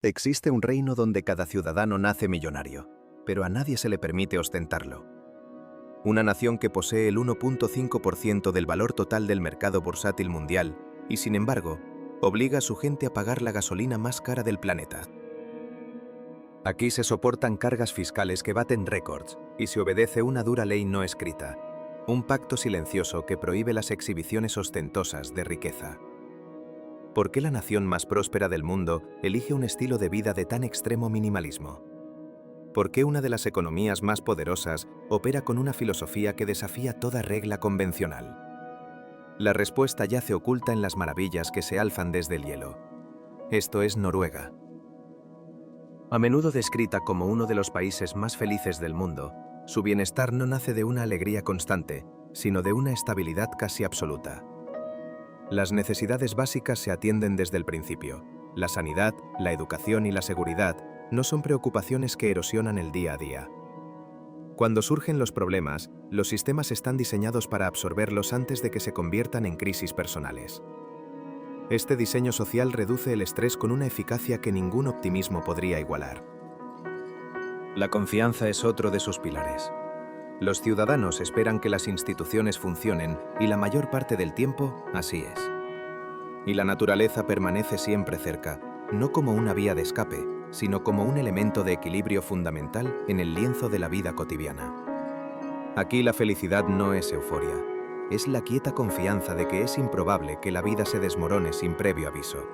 Existe un reino donde cada ciudadano nace millonario, pero a nadie se le permite ostentarlo. Una nación que posee el 1.5% del valor total del mercado bursátil mundial y, sin embargo, obliga a su gente a pagar la gasolina más cara del planeta. Aquí se soportan cargas fiscales que baten récords y se obedece una dura ley no escrita, un pacto silencioso que prohíbe las exhibiciones ostentosas de riqueza. ¿Por qué la nación más próspera del mundo elige un estilo de vida de tan extremo minimalismo? ¿Por qué una de las economías más poderosas opera con una filosofía que desafía toda regla convencional? La respuesta yace oculta en las maravillas que se alzan desde el hielo. Esto es Noruega. A menudo descrita como uno de los países más felices del mundo, su bienestar no nace de una alegría constante, sino de una estabilidad casi absoluta. Las necesidades básicas se atienden desde el principio. La sanidad, la educación y la seguridad no son preocupaciones que erosionan el día a día. Cuando surgen los problemas, los sistemas están diseñados para absorberlos antes de que se conviertan en crisis personales. Este diseño social reduce el estrés con una eficacia que ningún optimismo podría igualar. La confianza es otro de sus pilares. Los ciudadanos esperan que las instituciones funcionen y la mayor parte del tiempo así es. Y la naturaleza permanece siempre cerca, no como una vía de escape, sino como un elemento de equilibrio fundamental en el lienzo de la vida cotidiana. Aquí la felicidad no es euforia, es la quieta confianza de que es improbable que la vida se desmorone sin previo aviso.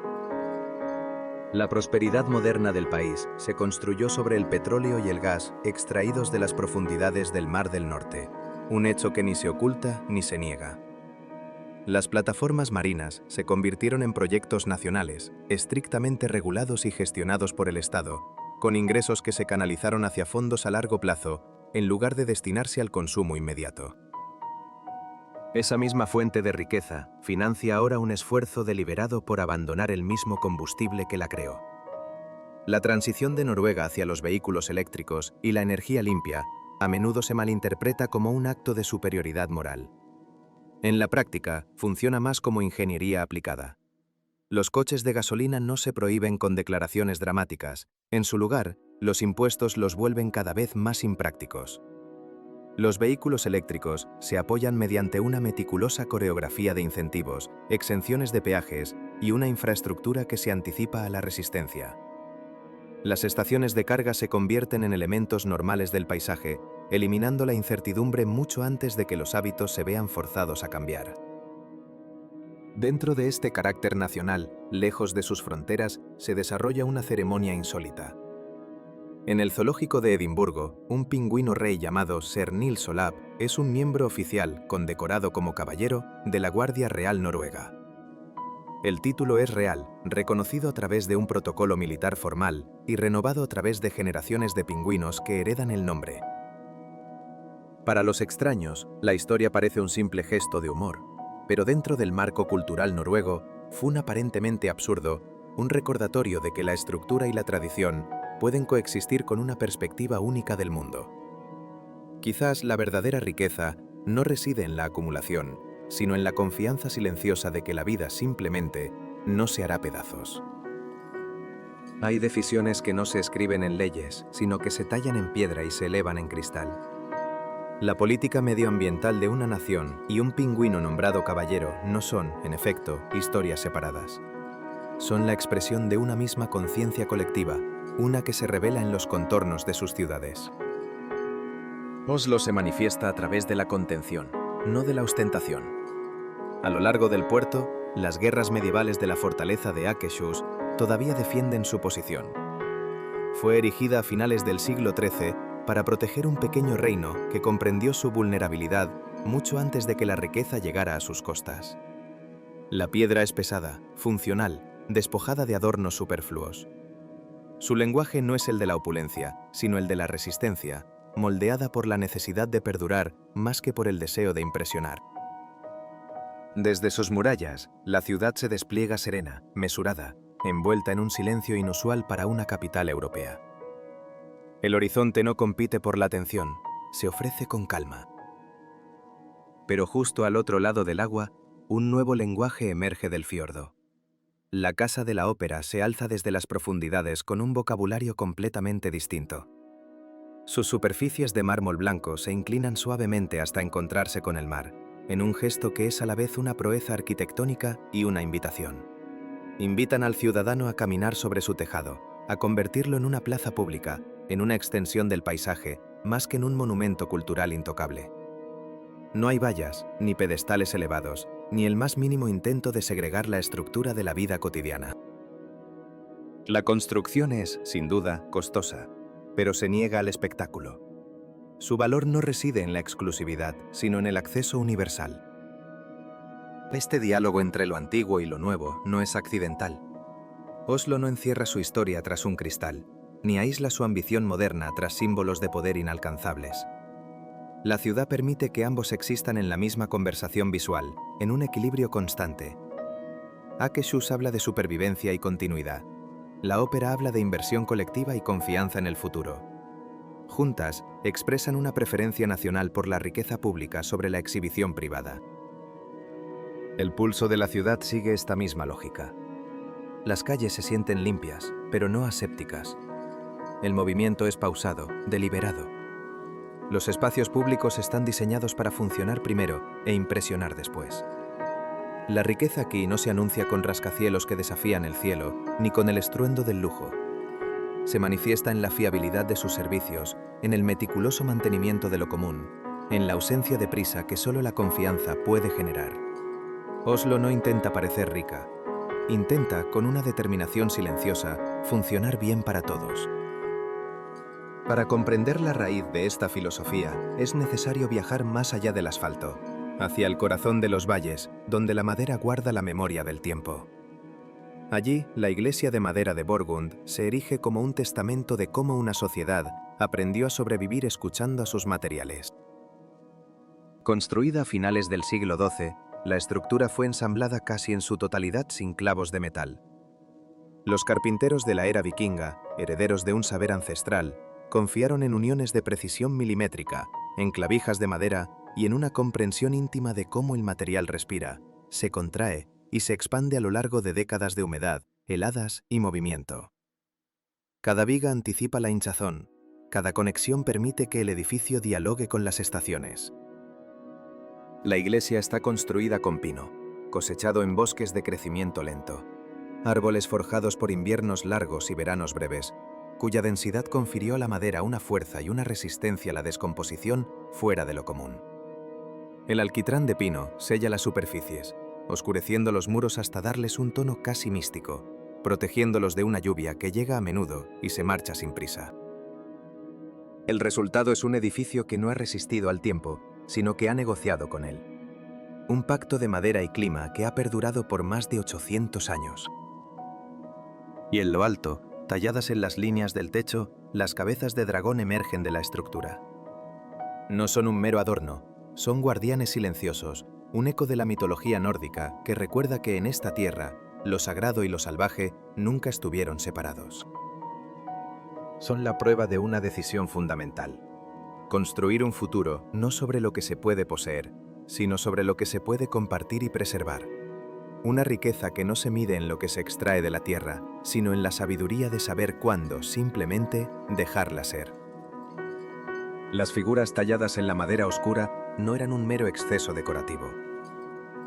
La prosperidad moderna del país se construyó sobre el petróleo y el gas extraídos de las profundidades del Mar del Norte, un hecho que ni se oculta ni se niega. Las plataformas marinas se convirtieron en proyectos nacionales, estrictamente regulados y gestionados por el Estado, con ingresos que se canalizaron hacia fondos a largo plazo, en lugar de destinarse al consumo inmediato. Esa misma fuente de riqueza financia ahora un esfuerzo deliberado por abandonar el mismo combustible que la creó. La transición de Noruega hacia los vehículos eléctricos y la energía limpia a menudo se malinterpreta como un acto de superioridad moral. En la práctica, funciona más como ingeniería aplicada. Los coches de gasolina no se prohíben con declaraciones dramáticas. En su lugar, los impuestos los vuelven cada vez más imprácticos. Los vehículos eléctricos se apoyan mediante una meticulosa coreografía de incentivos, exenciones de peajes y una infraestructura que se anticipa a la resistencia. Las estaciones de carga se convierten en elementos normales del paisaje, eliminando la incertidumbre mucho antes de que los hábitos se vean forzados a cambiar. Dentro de este carácter nacional, lejos de sus fronteras, se desarrolla una ceremonia insólita. En el zoológico de Edimburgo, un pingüino rey llamado Sir Nils Olaf es un miembro oficial, condecorado como caballero, de la Guardia Real Noruega. El título es real, reconocido a través de un protocolo militar formal y renovado a través de generaciones de pingüinos que heredan el nombre. Para los extraños, la historia parece un simple gesto de humor, pero dentro del marco cultural noruego, fue un aparentemente absurdo, un recordatorio de que la estructura y la tradición pueden coexistir con una perspectiva única del mundo. Quizás la verdadera riqueza no reside en la acumulación, sino en la confianza silenciosa de que la vida simplemente no se hará pedazos. Hay decisiones que no se escriben en leyes, sino que se tallan en piedra y se elevan en cristal. La política medioambiental de una nación y un pingüino nombrado caballero no son, en efecto, historias separadas. Son la expresión de una misma conciencia colectiva, una que se revela en los contornos de sus ciudades. Oslo se manifiesta a través de la contención, no de la ostentación. A lo largo del puerto, las guerras medievales de la fortaleza de Akershus todavía defienden su posición. Fue erigida a finales del siglo XIII para proteger un pequeño reino que comprendió su vulnerabilidad mucho antes de que la riqueza llegara a sus costas. La piedra es pesada, funcional, despojada de adornos superfluos. Su lenguaje no es el de la opulencia, sino el de la resistencia, moldeada por la necesidad de perdurar más que por el deseo de impresionar. Desde sus murallas, la ciudad se despliega serena, mesurada, envuelta en un silencio inusual para una capital europea. El horizonte no compite por la atención, se ofrece con calma. Pero justo al otro lado del agua, un nuevo lenguaje emerge del fiordo. La Casa de la Ópera se alza desde las profundidades con un vocabulario completamente distinto. Sus superficies de mármol blanco se inclinan suavemente hasta encontrarse con el mar, en un gesto que es a la vez una proeza arquitectónica y una invitación. Invitan al ciudadano a caminar sobre su tejado, a convertirlo en una plaza pública, en una extensión del paisaje, más que en un monumento cultural intocable. No hay vallas, ni pedestales elevados, ni el más mínimo intento de segregar la estructura de la vida cotidiana. La construcción es, sin duda, costosa, pero se niega al espectáculo. Su valor no reside en la exclusividad, sino en el acceso universal. Este diálogo entre lo antiguo y lo nuevo no es accidental. Oslo no encierra su historia tras un cristal, ni aísla su ambición moderna tras símbolos de poder inalcanzables. La ciudad permite que ambos existan en la misma conversación visual, en un equilibrio constante. Akershus habla de supervivencia y continuidad. La ópera habla de inversión colectiva y confianza en el futuro. Juntas, expresan una preferencia nacional por la riqueza pública sobre la exhibición privada. El pulso de la ciudad sigue esta misma lógica. Las calles se sienten limpias, pero no asépticas. El movimiento es pausado, deliberado. Los espacios públicos están diseñados para funcionar primero e impresionar después. La riqueza aquí no se anuncia con rascacielos que desafían el cielo, ni con el estruendo del lujo. Se manifiesta en la fiabilidad de sus servicios, en el meticuloso mantenimiento de lo común, en la ausencia de prisa que solo la confianza puede generar. Oslo no intenta parecer rica. Intenta, con una determinación silenciosa, funcionar bien para todos. Para comprender la raíz de esta filosofía, es necesario viajar más allá del asfalto, hacia el corazón de los valles, donde la madera guarda la memoria del tiempo. Allí, la iglesia de madera de Borgund se erige como un testamento de cómo una sociedad aprendió a sobrevivir escuchando a sus materiales. Construida a finales del siglo XII, la estructura fue ensamblada casi en su totalidad sin clavos de metal. Los carpinteros de la era vikinga, herederos de un saber ancestral, confiaron en uniones de precisión milimétrica, en clavijas de madera y en una comprensión íntima de cómo el material respira, se contrae y se expande a lo largo de décadas de humedad, heladas y movimiento. Cada viga anticipa la hinchazón, cada conexión permite que el edificio dialogue con las estaciones. La iglesia está construida con pino, cosechado en bosques de crecimiento lento, árboles forjados por inviernos largos y veranos breves, cuya densidad confirió a la madera una fuerza y una resistencia a la descomposición fuera de lo común. El alquitrán de pino sella las superficies, oscureciendo los muros hasta darles un tono casi místico, protegiéndolos de una lluvia que llega a menudo y se marcha sin prisa. El resultado es un edificio que no ha resistido al tiempo, sino que ha negociado con él. Un pacto de madera y clima que ha perdurado por más de 800 años. Y en lo alto, talladas en las líneas del techo, las cabezas de dragón emergen de la estructura. No son un mero adorno, son guardianes silenciosos, un eco de la mitología nórdica que recuerda que en esta tierra, lo sagrado y lo salvaje nunca estuvieron separados. Son la prueba de una decisión fundamental. Construir un futuro no sobre lo que se puede poseer, sino sobre lo que se puede compartir y preservar. Una riqueza que no se mide en lo que se extrae de la tierra, sino en la sabiduría de saber cuándo, simplemente, dejarla ser. Las figuras talladas en la madera oscura no eran un mero exceso decorativo.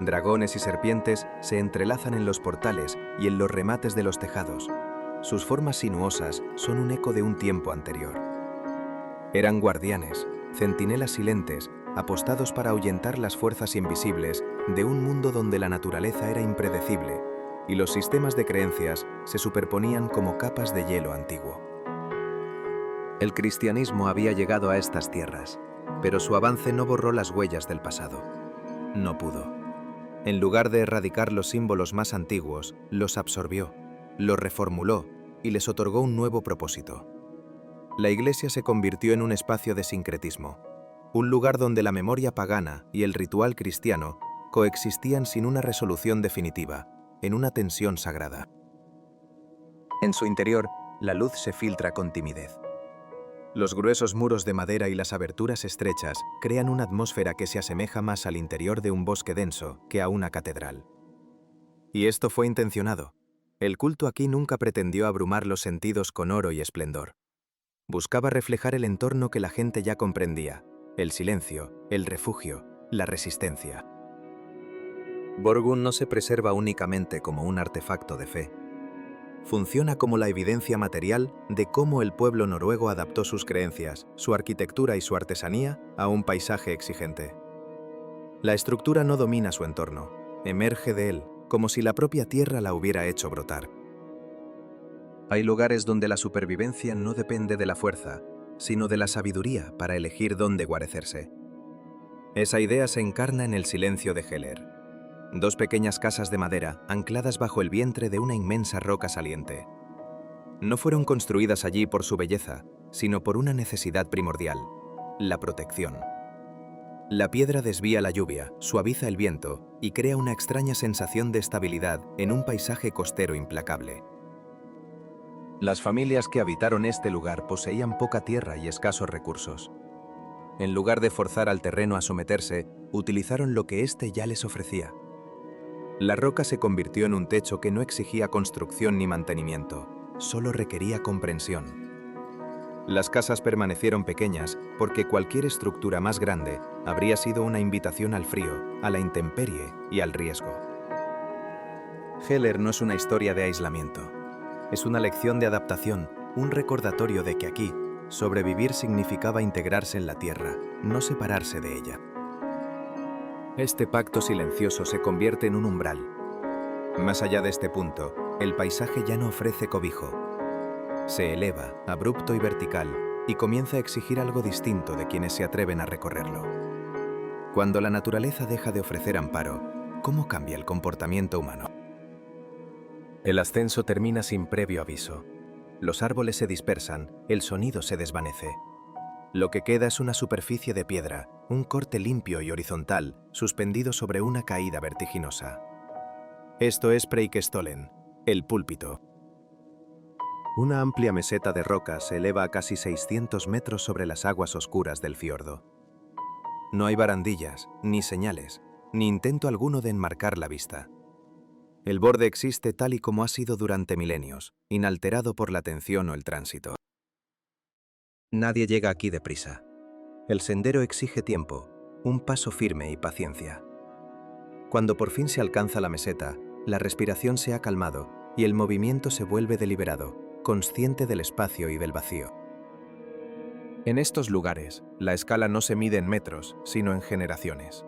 Dragones y serpientes se entrelazan en los portales y en los remates de los tejados. Sus formas sinuosas son un eco de un tiempo anterior. Eran guardianes, centinelas silentes, apostados para ahuyentar las fuerzas invisibles de un mundo donde la naturaleza era impredecible y los sistemas de creencias se superponían como capas de hielo antiguo. El cristianismo había llegado a estas tierras, pero su avance no borró las huellas del pasado. No pudo. En lugar de erradicar los símbolos más antiguos, los absorbió, los reformuló y les otorgó un nuevo propósito. La iglesia se convirtió en un espacio de sincretismo, un lugar donde la memoria pagana y el ritual cristiano coexistían sin una resolución definitiva, en una tensión sagrada. En su interior, la luz se filtra con timidez. Los gruesos muros de madera y las aberturas estrechas crean una atmósfera que se asemeja más al interior de un bosque denso que a una catedral. Y esto fue intencionado. El culto aquí nunca pretendió abrumar los sentidos con oro y esplendor. Buscaba reflejar el entorno que la gente ya comprendía: el silencio, el refugio, la resistencia. Borgund no se preserva únicamente como un artefacto de fe. Funciona como la evidencia material de cómo el pueblo noruego adaptó sus creencias, su arquitectura y su artesanía a un paisaje exigente. La estructura no domina su entorno, emerge de él, como si la propia tierra la hubiera hecho brotar. Hay lugares donde la supervivencia no depende de la fuerza, sino de la sabiduría para elegir dónde guarecerse. Esa idea se encarna en el silencio de Heller. Dos pequeñas casas de madera ancladas bajo el vientre de una inmensa roca saliente. No fueron construidas allí por su belleza, sino por una necesidad primordial: la protección. La piedra desvía la lluvia, suaviza el viento y crea una extraña sensación de estabilidad en un paisaje costero implacable. Las familias que habitaron este lugar poseían poca tierra y escasos recursos. En lugar de forzar al terreno a someterse, utilizaron lo que éste ya les ofrecía. La roca se convirtió en un techo que no exigía construcción ni mantenimiento, solo requería comprensión. Las casas permanecieron pequeñas porque cualquier estructura más grande habría sido una invitación al frío, a la intemperie y al riesgo. Heller no es una historia de aislamiento. Es una lección de adaptación, un recordatorio de que aquí, sobrevivir significaba integrarse en la tierra, no separarse de ella. Este pacto silencioso se convierte en un umbral. Más allá de este punto, el paisaje ya no ofrece cobijo. Se eleva, abrupto y vertical, y comienza a exigir algo distinto de quienes se atreven a recorrerlo. Cuando la naturaleza deja de ofrecer amparo, ¿cómo cambia el comportamiento humano? El ascenso termina sin previo aviso. Los árboles se dispersan, el sonido se desvanece. Lo que queda es una superficie de piedra, un corte limpio y horizontal, suspendido sobre una caída vertiginosa. Esto es Preikestolen, el púlpito. Una amplia meseta de roca se eleva a casi 600 metros sobre las aguas oscuras del fiordo. No hay barandillas, ni señales, ni intento alguno de enmarcar la vista. El borde existe tal y como ha sido durante milenios, inalterado por la tensión o el tránsito. Nadie llega aquí deprisa. El sendero exige tiempo, un paso firme y paciencia. Cuando por fin se alcanza la meseta, la respiración se ha calmado y el movimiento se vuelve deliberado, consciente del espacio y del vacío. En estos lugares, la escala no se mide en metros, sino en generaciones.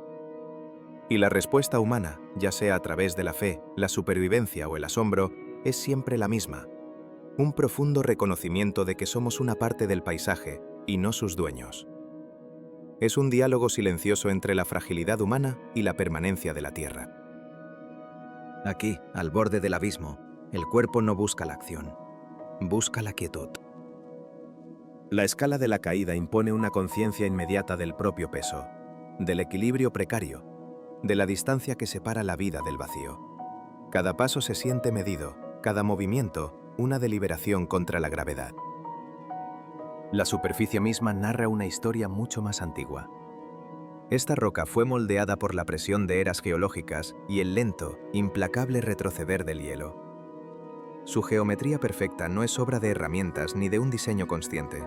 Y la respuesta humana, ya sea a través de la fe, la supervivencia o el asombro, es siempre la misma: un profundo reconocimiento de que somos una parte del paisaje y no sus dueños. Es un diálogo silencioso entre la fragilidad humana y la permanencia de la tierra. Aquí, al borde del abismo, el cuerpo no busca la acción, busca la quietud. La escala de la caída impone una conciencia inmediata del propio peso, del equilibrio precario, de la distancia que separa la vida del vacío. Cada paso se siente medido, cada movimiento una deliberación contra la gravedad. La superficie misma narra una historia mucho más antigua. Esta roca fue moldeada por la presión de eras geológicas y el lento, implacable retroceder del hielo. Su geometría perfecta no es obra de herramientas ni de un diseño consciente.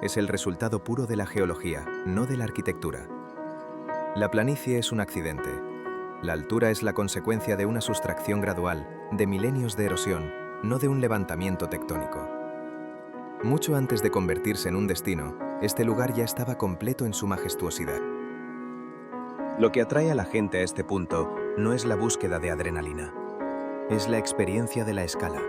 Es el resultado puro de la geología, no de la arquitectura. La planicie es un accidente. La altura es la consecuencia de una sustracción gradual, de milenios de erosión, no de un levantamiento tectónico. Mucho antes de convertirse en un destino, este lugar ya estaba completo en su majestuosidad. Lo que atrae a la gente a este punto no es la búsqueda de adrenalina, es la experiencia de la escala.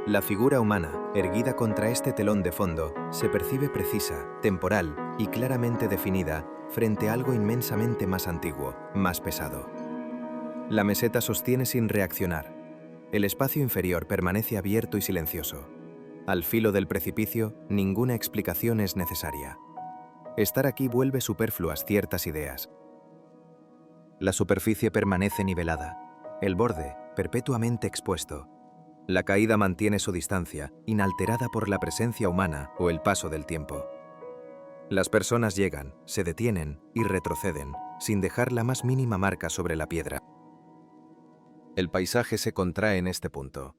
La figura humana, erguida contra este telón de fondo, se percibe precisa, temporal y claramente definida frente a algo inmensamente más antiguo, más pesado. La meseta sostiene sin reaccionar. El espacio inferior permanece abierto y silencioso. Al filo del precipicio, ninguna explicación es necesaria. Estar aquí vuelve superfluas ciertas ideas. La superficie permanece nivelada, el borde perpetuamente expuesto. La caída mantiene su distancia, inalterada por la presencia humana o el paso del tiempo. Las personas llegan, se detienen y retroceden, sin dejar la más mínima marca sobre la piedra. El paisaje se contrae en este punto.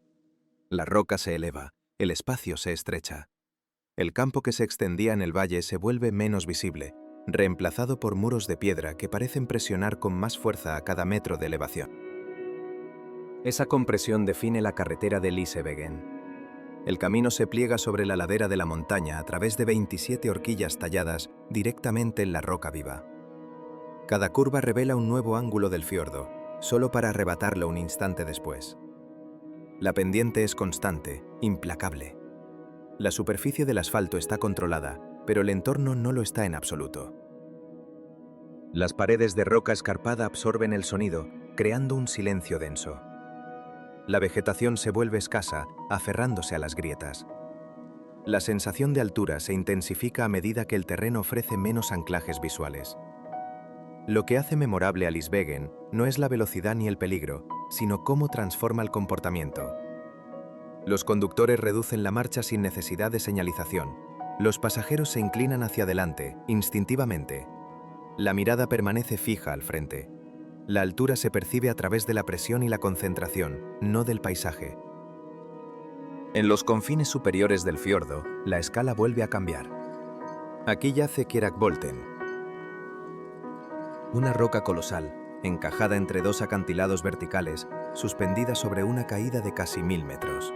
La roca se eleva, el espacio se estrecha. El campo que se extendía en el valle se vuelve menos visible, reemplazado por muros de piedra que parecen presionar con más fuerza a cada metro de elevación. Esa compresión define la carretera de Lisebergen. El camino se pliega sobre la ladera de la montaña a través de 27 horquillas talladas directamente en la roca viva. Cada curva revela un nuevo ángulo del fiordo, solo para arrebatarlo un instante después. La pendiente es constante, implacable. La superficie del asfalto está controlada, pero el entorno no lo está en absoluto. Las paredes de roca escarpada absorben el sonido, creando un silencio denso. La vegetación se vuelve escasa, aferrándose a las grietas. La sensación de altura se intensifica a medida que el terreno ofrece menos anclajes visuales. Lo que hace memorable a Lisebergen no es la velocidad ni el peligro, sino cómo transforma el comportamiento. Los conductores reducen la marcha sin necesidad de señalización. Los pasajeros se inclinan hacia adelante, instintivamente. La mirada permanece fija al frente. La altura se percibe a través de la presión y la concentración, no del paisaje. En los confines superiores del fiordo, la escala vuelve a cambiar. Aquí yace Kjerakbolten, una roca colosal, encajada entre dos acantilados verticales, suspendida sobre una caída de casi 1000 metros.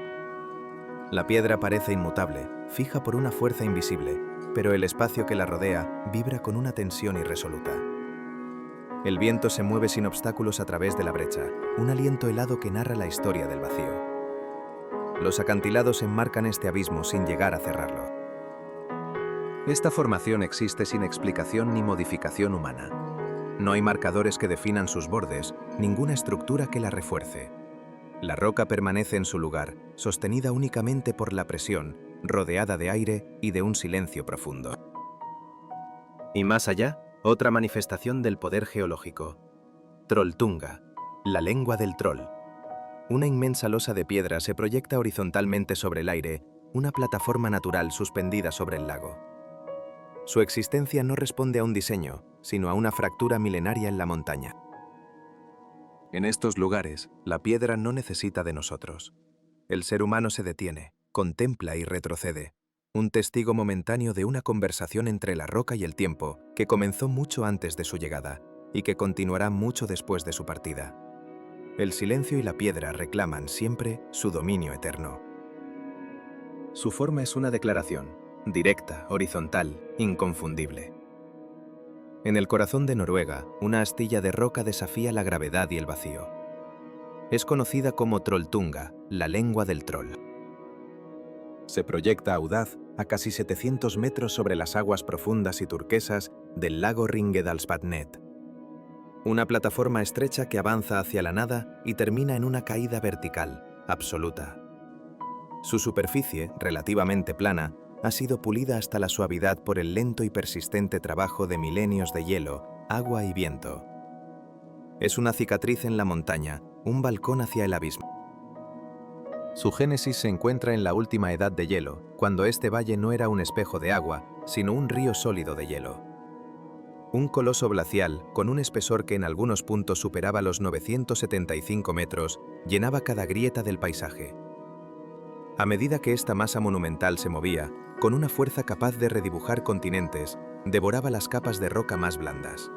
La piedra parece inmutable, fija por una fuerza invisible, pero el espacio que la rodea vibra con una tensión irresoluta. El viento se mueve sin obstáculos a través de la brecha, un aliento helado que narra la historia del vacío. Los acantilados enmarcan este abismo sin llegar a cerrarlo. Esta formación existe sin explicación ni modificación humana. No hay marcadores que definan sus bordes, ninguna estructura que la refuerce. La roca permanece en su lugar, sostenida únicamente por la presión, rodeada de aire y de un silencio profundo. Y más allá, otra manifestación del poder geológico. Trolltunga, la lengua del troll. Una inmensa losa de piedra se proyecta horizontalmente sobre el aire, una plataforma natural suspendida sobre el lago. Su existencia no responde a un diseño, sino a una fractura milenaria en la montaña. En estos lugares, la piedra no necesita de nosotros. El ser humano se detiene, contempla y retrocede, un testigo momentáneo de una conversación entre la roca y el tiempo que comenzó mucho antes de su llegada y que continuará mucho después de su partida. El silencio y la piedra reclaman siempre su dominio eterno. Su forma es una declaración, directa, horizontal, inconfundible. En el corazón de Noruega, una astilla de roca desafía la gravedad y el vacío. Es conocida como Trolltunga, la lengua del troll. Se proyecta audaz a casi 700 metros sobre las aguas profundas y turquesas del lago Ringedalsvatnet. Una plataforma estrecha que avanza hacia la nada y termina en una caída vertical, absoluta. Su superficie, relativamente plana, ha sido pulida hasta la suavidad por el lento y persistente trabajo de milenios de hielo, agua y viento. Es una cicatriz en la montaña, un balcón hacia el abismo. Su génesis se encuentra en la última edad de hielo, cuando este valle no era un espejo de agua, sino un río sólido de hielo. Un coloso glacial, con un espesor que en algunos puntos superaba los 975 metros, llenaba cada grieta del paisaje. A medida que esta masa monumental se movía, con una fuerza capaz de redibujar continentes, devoraba las capas de roca más blandas.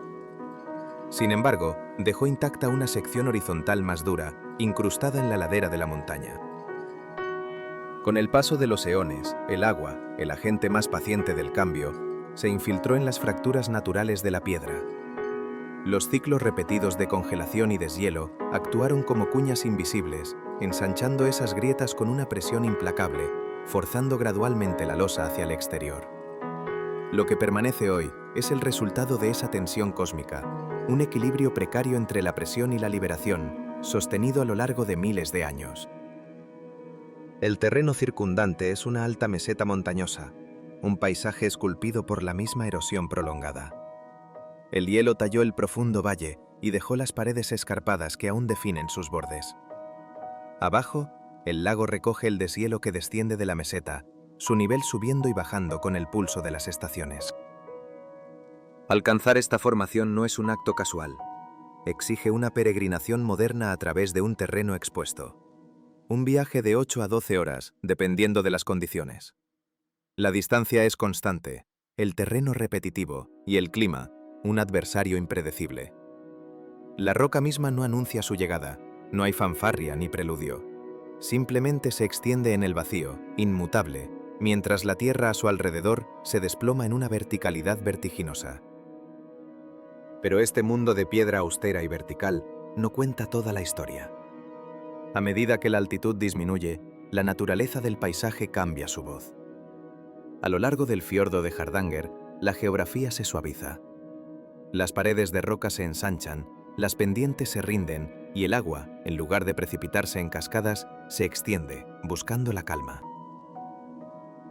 Sin embargo, dejó intacta una sección horizontal más dura, incrustada en la ladera de la montaña. Con el paso de los eones, el agua, el agente más paciente del cambio, se infiltró en las fracturas naturales de la piedra. Los ciclos repetidos de congelación y deshielo actuaron como cuñas invisibles, ensanchando esas grietas con una presión implacable, forzando gradualmente la losa hacia el exterior. Lo que permanece hoy es el resultado de esa tensión cósmica, un equilibrio precario entre la presión y la liberación, sostenido a lo largo de miles de años. El terreno circundante es una alta meseta montañosa, un paisaje esculpido por la misma erosión prolongada. El hielo talló el profundo valle y dejó las paredes escarpadas que aún definen sus bordes. Abajo, el lago recoge el deshielo que desciende de la meseta, su nivel subiendo y bajando con el pulso de las estaciones. Alcanzar esta formación no es un acto casual. Exige una peregrinación moderna a través de un terreno expuesto. un viaje de 8 a 12 horas, dependiendo de las condiciones. La distancia es constante, el terreno repetitivo y el clima, un adversario impredecible. La roca misma no anuncia su llegada, no hay fanfarria ni preludio. Simplemente se extiende en el vacío, inmutable, mientras la tierra a su alrededor se desploma en una verticalidad vertiginosa. Pero este mundo de piedra austera y vertical no cuenta toda la historia. A medida que la altitud disminuye, la naturaleza del paisaje cambia su voz. A lo largo del fiordo de Hardanger, la geografía se suaviza. Las paredes de roca se ensanchan, las pendientes se rinden y el agua, en lugar de precipitarse en cascadas, se extiende, buscando la calma.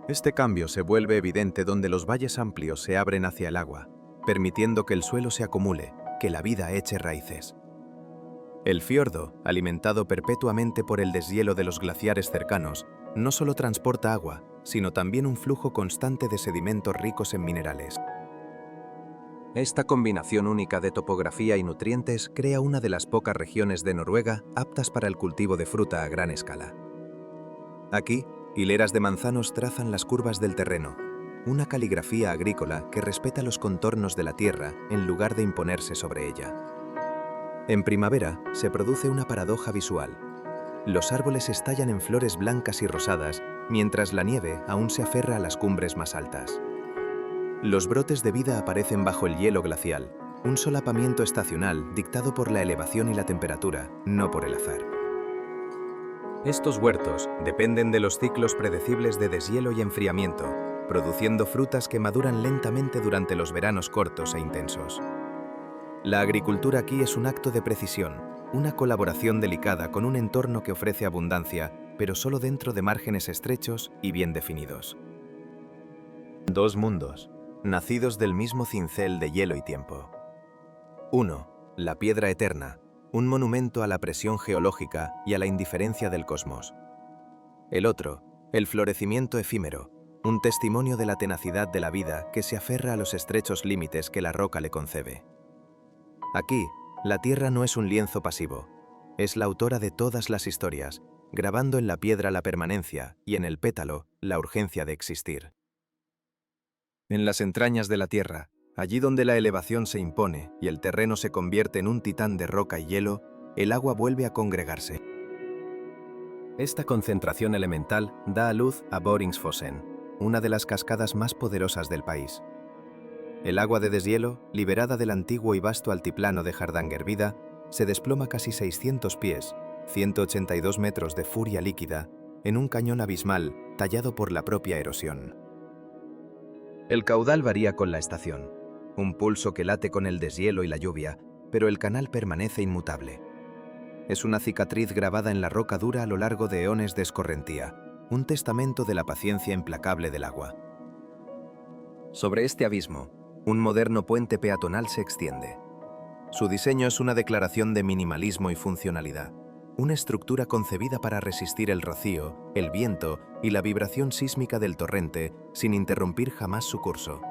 Este cambio se vuelve evidente donde los valles amplios se abren hacia el agua, permitiendo que el suelo se acumule, que la vida eche raíces. El fiordo, alimentado perpetuamente por el deshielo de los glaciares cercanos, no solo transporta agua, sino también un flujo constante de sedimentos ricos en minerales. Esta combinación única de topografía y nutrientes crea una de las pocas regiones de Noruega aptas para el cultivo de fruta a gran escala. Aquí, hileras de manzanos trazan las curvas del terreno, una caligrafía agrícola que respeta los contornos de la tierra en lugar de imponerse sobre ella. En primavera se produce una paradoja visual. Los árboles estallan en flores blancas y rosadas, mientras la nieve aún se aferra a las cumbres más altas. Los brotes de vida aparecen bajo el hielo glacial, un solapamiento estacional dictado por la elevación y la temperatura, no por el azar. Estos huertos dependen de los ciclos predecibles de deshielo y enfriamiento, produciendo frutas que maduran lentamente durante los veranos cortos e intensos. La agricultura aquí es un acto de precisión, una colaboración delicada con un entorno que ofrece abundancia, pero solo dentro de márgenes estrechos y bien definidos. Dos mundos, nacidos del mismo cincel de hielo y tiempo. 1. La piedra eterna, un monumento a la presión geológica y a la indiferencia del cosmos. El otro, el florecimiento efímero, un testimonio de la tenacidad de la vida que se aferra a los estrechos límites que la roca le concede. Aquí, la tierra no es un lienzo pasivo, es la autora de todas las historias, grabando en la piedra la permanencia y en el pétalo la urgencia de existir. En las entrañas de la tierra, allí donde la elevación se impone y el terreno se convierte en un titán de roca y hielo, el agua vuelve a congregarse. Esta concentración elemental da a luz a Boringsfossen, una de las cascadas más poderosas del país. El agua de deshielo, liberada del antiguo y vasto altiplano de Hardangervidda, se desploma casi 600 pies, 182 metros de furia líquida, en un cañón abismal tallado por la propia erosión. El caudal varía con la estación, un pulso que late con el deshielo y la lluvia, pero el canal permanece inmutable. Es una cicatriz grabada en la roca dura a lo largo de eones de escorrentía, un testamento de la paciencia implacable del agua. Sobre este abismo, un moderno puente peatonal se extiende. Su diseño es una declaración de minimalismo y funcionalidad, una estructura concebida para resistir el rocío, el viento y la vibración sísmica del torrente sin interrumpir jamás su curso.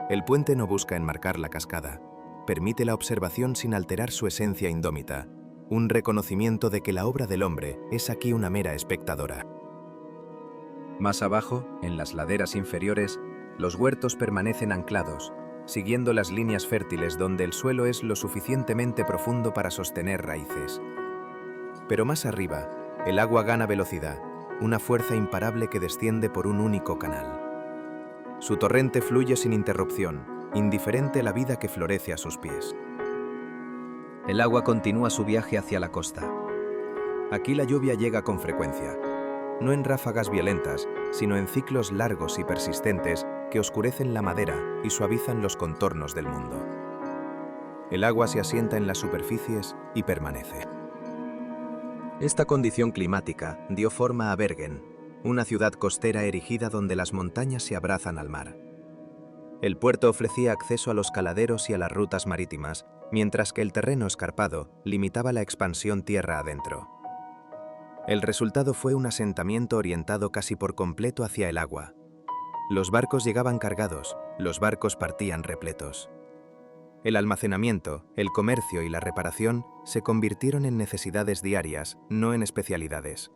El puente no busca enmarcar la cascada, permite la observación sin alterar su esencia indómita, un reconocimiento de que la obra del hombre es aquí una mera espectadora. Más abajo, en las laderas inferiores, los huertos permanecen anclados, siguiendo las líneas fértiles donde el suelo es lo suficientemente profundo para sostener raíces. Pero más arriba, el agua gana velocidad, una fuerza imparable que desciende por un único canal. Su torrente fluye sin interrupción, indiferente a la vida que florece a sus pies. El agua continúa su viaje hacia la costa. Aquí la lluvia llega con frecuencia, no en ráfagas violentas, sino en ciclos largos y persistentes que oscurecen la madera y suavizan los contornos del mundo. El agua se asienta en las superficies y permanece. Esta condición climática dio forma a Bergen, una ciudad costera erigida donde las montañas se abrazan al mar. El puerto ofrecía acceso a los caladeros y a las rutas marítimas, mientras que el terreno escarpado limitaba la expansión tierra adentro. El resultado fue un asentamiento orientado casi por completo hacia el agua. Los barcos llegaban cargados, los barcos partían repletos. El almacenamiento, el comercio y la reparación se convirtieron en necesidades diarias, no en especialidades.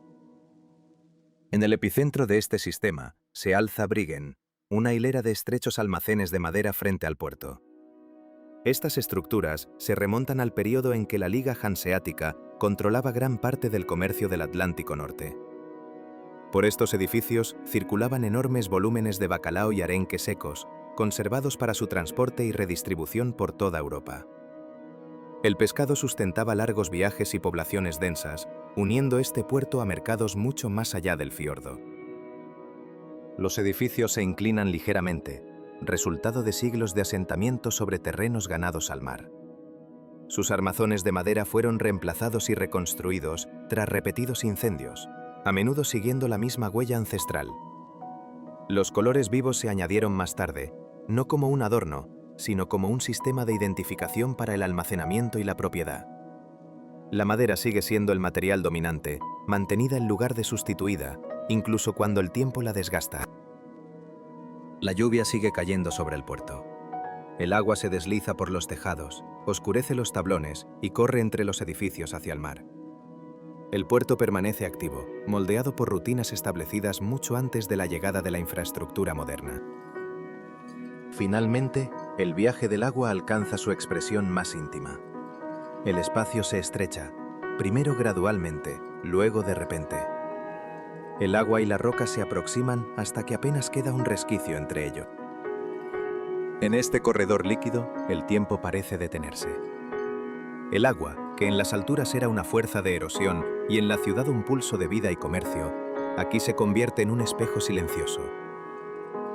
En el epicentro de este sistema se alza Briggen, una hilera de estrechos almacenes de madera frente al puerto. Estas estructuras se remontan al periodo en que la Liga Hanseática controlaba gran parte del comercio del Atlántico Norte. Por estos edificios circulaban enormes volúmenes de bacalao y arenque secos, conservados para su transporte y redistribución por toda Europa. El pescado sustentaba largos viajes y poblaciones densas, uniendo este puerto a mercados mucho más allá del fiordo. Los edificios se inclinan ligeramente, resultado de siglos de asentamiento sobre terrenos ganados al mar. Sus armazones de madera fueron reemplazados y reconstruidos tras repetidos incendios, a menudo siguiendo la misma huella ancestral. Los colores vivos se añadieron más tarde, no como un adorno, sino como un sistema de identificación para el almacenamiento y la propiedad. La madera sigue siendo el material dominante, mantenida en lugar de sustituida, incluso cuando el tiempo la desgasta. La lluvia sigue cayendo sobre el puerto. El agua se desliza por los tejados, oscurece los tablones y corre entre los edificios hacia el mar. El puerto permanece activo, moldeado por rutinas establecidas mucho antes de la llegada de la infraestructura moderna. Finalmente, el viaje del agua alcanza su expresión más íntima. El espacio se estrecha, primero gradualmente, luego de repente. El agua y la roca se aproximan hasta que apenas queda un resquicio entre ellos. En este corredor líquido, el tiempo parece detenerse. El agua, que en las alturas era una fuerza de erosión y en la ciudad un pulso de vida y comercio, aquí se convierte en un espejo silencioso.